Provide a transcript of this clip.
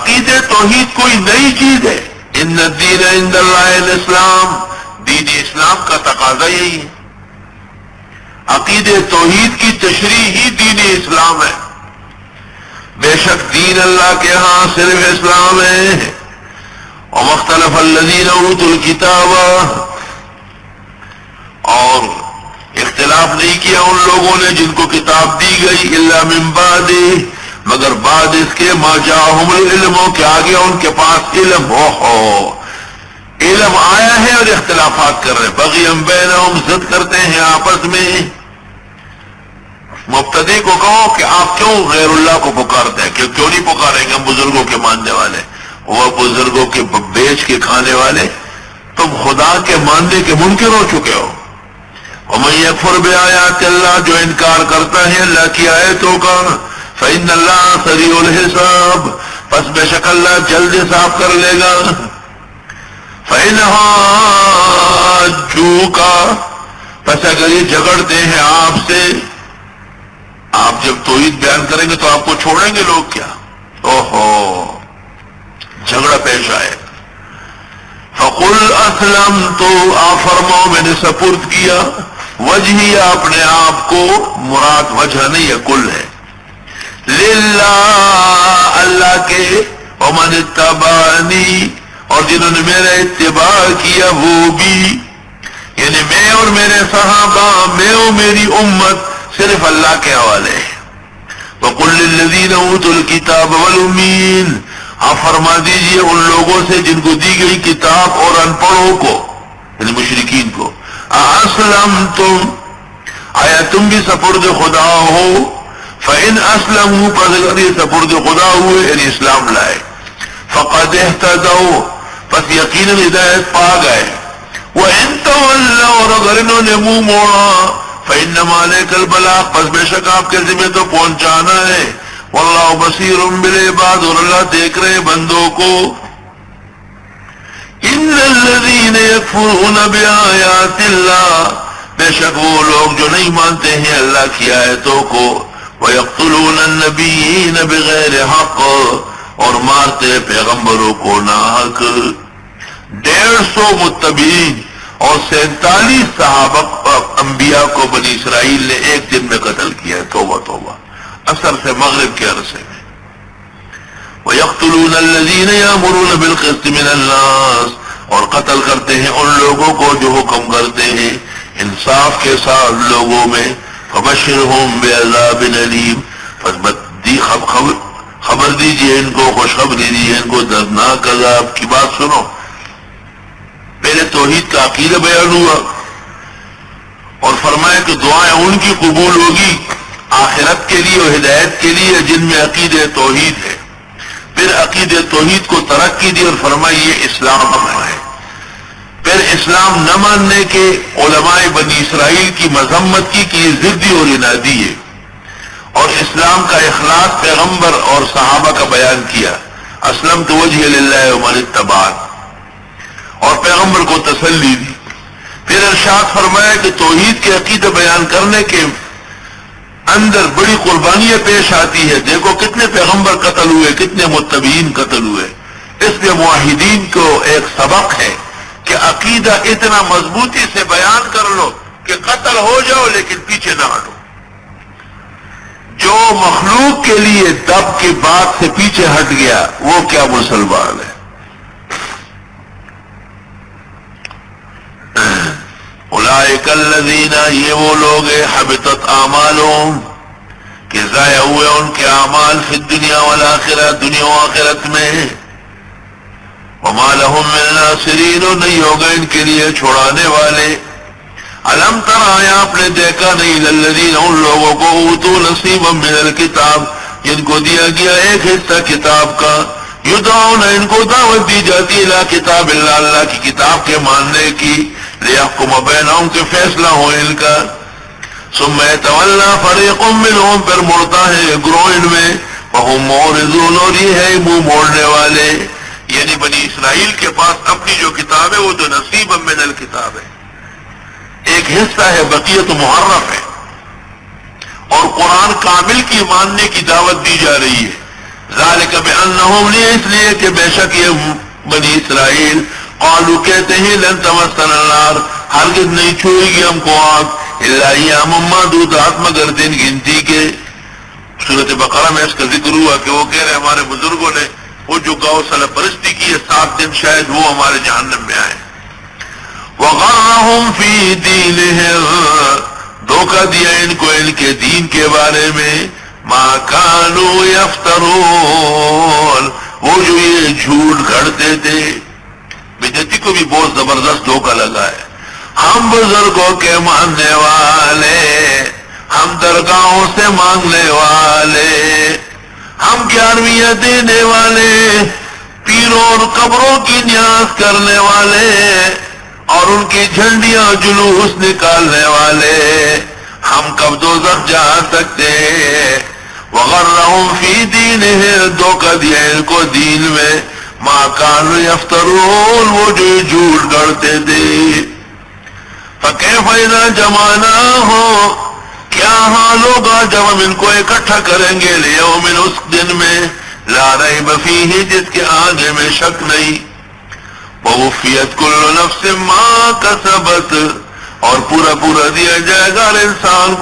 عقید توحید کوئی نئی چیز ہے. ان الدین عند اللہ الاسلام، دین اسلام کا تقاضا یہی ہے. عقید توحید کی تشریح ہی دین اسلام ہے. بے شک دین اللہ کے ہاں صرف اسلام ہے. وما اختلف الذین اوتوا الکتاب، اور اختلاف نہیں کیا ان لوگوں نے جن کو کتاب دی گئی، الا من بعد، مگر بعد اس کے ما جاءہم العلم، کہ آگے ان کے پاس علم ہو. علم آیا ہے اور اختلافات کر رہے ہیں. بغیم بینہم، ضد کرتے ہیں آپس میں. مبتدی کو کہو کہ آپ کیوں غیر اللہ کو پکارتے ہیں، کیوں نہیں پکاریں گے ہم بزرگوں کے ماننے والے، وہ بزرگوں کے بیچ کے کھانے والے، تم خدا کے ماننے کے منکر ہو چکے ہو. ومن یکفر بآیات اللہ، جو انکار کرتا ہے اللہ کی آیتوں کا، فإن اللہ سریع الحساب، پس بے شک اللہ جلد حساب کر لے گا. فإن حاجوک، پس اگر یہ جھگڑتے ہیں آپ سے، آپ جب توحید بیان کریں گے تو آپ کو چھوڑیں گے لوگ کیا؟ اوہو، جھگڑا پیش آئے. فقل اسلمت، آپ فرماؤ میں نے سپرد کیا، وجہی اپنے آپ کو، مراد وجہ نہیں ہے کل ہے، للہ اللہ کے، ومن اتبعنی، اور جنہوں نے میرا اتباع کیا وہ بھی، یعنی میں اور میرے صحابہ، میں اور میری امت صرف اللہ کے حوالے ہے. وَقُلْ لِلَّذِينَ أُوتُوا الْكِتَابَ وَالْأُمِّيِّينَ، آپ فرما دیجئے ان لوگوں سے جن کو دی گئی کتاب اور ان پڑھوں کو، یعنی مشرکین کو، أَأَسْلَمْتُمْ، آیا تم بھی سپرد خدا ہو؟ فَإِنْ أَسْلَمُوا، پس اگر یہ سپرد خدا ہوئے یعنی اسلام لائے، فَقَدْ اهْتَدَوْا، پس یقیناً ہدایت پا گئے. وَإِنْ تَوَلَّوْا، اور اگر انہوں نے منہ موڑا، فَإِنَّمَا عَلَيْكَ الْبَلَاغُ، پس بے شک آپ کے ذمہ تو پہنچانا ہے. وَاللَّهُ بَصِيرٌ بِالْعِبَادِ، اور اللہ دیکھ رہے بندوں کو. إِنَّ الَّذِينَ يَكْفُرُونَ بِآيَاتِ اللَّهِ، بے شک وہ لوگ جو نہیں مانتے ہیں اللہ کی آیتوں کو، وَيَقْتُلُونَ النَّبِيِّينَ بِغَيْرِ حَقٍّ، اور مارتے پیغمبروں کو ناحق. 150 متبعین اور 47 صحابہ انبیاء کو بنی اسرائیل نے ایک دن میں قتل کیا. توبہ توبہ، عصر سے مغرب کے عرصے میں. وَيَقْتُلُونَ الَّذِينَ يَأْمُرُونَ بِالْقِسْطِ مِنَ النَّاسِ، اور قتل کرتے ہیں ان لوگوں کو جو حکم کرتے ہیں انصاف کے ساتھ لوگوں میں. فَبَشِّرْهُم بِعَذَابٍ أَلِيمٍ، خبر دیجئے ان کو، خوشخبری دیجئے ان کو دردناک عذاب کی. بات سنو، پہلے توحید کا عقیدہ بیان ہوا اور فرمایا کہ دعائیں ان کی قبول ہوگی آخرت کے لیے اور ہدایت کے لیے جن میں عقید توحید ہے. پھر عقید توحید کو ترقی دی اور فرمایا یہ اسلام ہے. پھر اسلام نہ ماننے کے علماء بنی اسرائیل کی مذمت کی کہ یہ ضدی اور انادی ہے، اور اسلام کا اخلاص پیغمبر اور صحابہ کا بیان کیا. اسلمت وجہی للہ ومن اتبعن، اور پیغمبر کو تسلی دی. پھر ارشاد فرمایا کہ توحید کے عقیدہ بیان کرنے کے اندر بڑی قربانیاں پیش آتی ہے. دیکھو کتنے پیغمبر قتل ہوئے، کتنے متبعین قتل ہوئے. اس لیے موحدین کو ایک سبق ہے کہ عقیدہ اتنا مضبوطی سے بیان کر لو کہ قتل ہو جاؤ لیکن پیچھے نہ ہٹو. جو مخلوق کے لیے دب کی بات سے پیچھے ہٹ گیا وہ کیا مسلمان ہے. اولئک الذین، یہ وہ لوگ ہیں، حبطت اعمالهم، کہ ضائع ہوئے ان کے اعمال، فی الدنیا والآخرہ، دنیا و آخرت میں. وما لهم من ناصرین، نہیں ہوگا ان کے لیے چھڑانے والے. الم تر، آیا آپ نے دیکھا نہیں، للذین، ان لوگوں کو، اوتوا نصیبا من الکتاب، جن کو دیا گیا ایک حصہ کتاب کا، یدعون، ان کو دعوت دی جاتی ہے، الی کتاب اللہ، اللہ کی کتاب کے ماننے کی، لیحکم بینہم، کہ فیصلہ ہو ان کا. ثم یتولی فریق منہم، پھر مڑتا ہے گروہ ان میں، وہم معرضون، اور یہ ہے منہ موڑنے والے. یعنی بنی اسرائیل کے پاس اپنی جو کتاب ہے وہ تو نصیبا من الکتاب ہے، ایک حصہ ہے، بقیت محرف ہے. اور قرآن کامل کی ماننے کی دعوت دی جا رہی ہے. ذالک بانہم، اس لیے کہ بے شک یہ بنی اسرائیل قالوا کہتے ہیں لن تمسنا النار، ہرگز نہیں چھوئے گی ہم کو آگ، الا ایام معدودات، مگر دن گنتی کے۔ سورۃ بقرہ میں اس کا ذکر ہوا کہ وہ کہہ رہے ہمارے بزرگوں نے وہ جو گاؤ سل پرستی کی ہے 7 دن شاید وہ ہمارے جہنم میں آئے۔ وغرہم فی دینہم، دھوکہ دیا ان کو ان کے دین کے بارے میں، ما کانوا یفترون، وہ جو یہ جھوٹ گھڑتے تھے۔ بدعتی کو بھی بہت زبردست دھوکہ لگا ہے۔ ہم بزرگوں کے ماننے والے، ہم درگاہوں سے مانگنے والے، ہم 11ویں دینے والے، پیروں اور قبروں کی نیاز کرنے والے اور ان کی جھنڈیاں جلوس نکالنے والے، ہم کب دوزخ جا سکتے ہیں؟ وغرہم فی دینہم، دھوکہ دیا ان کو دین میں، ما کانوا یفترون، وہ جو جھوٹ گڑتے تھے۔ فکیف اذا جمعناہم، کیا حال ہوگا جب ہم ان کو اکٹھا کریں گے، لیوم، اس دن میں، لا ریب فیہ، جس کے آنے میں شک نہیں، ووفیت کل نفس ما کسبت، اور پورا دیا جائے گا ہر انسان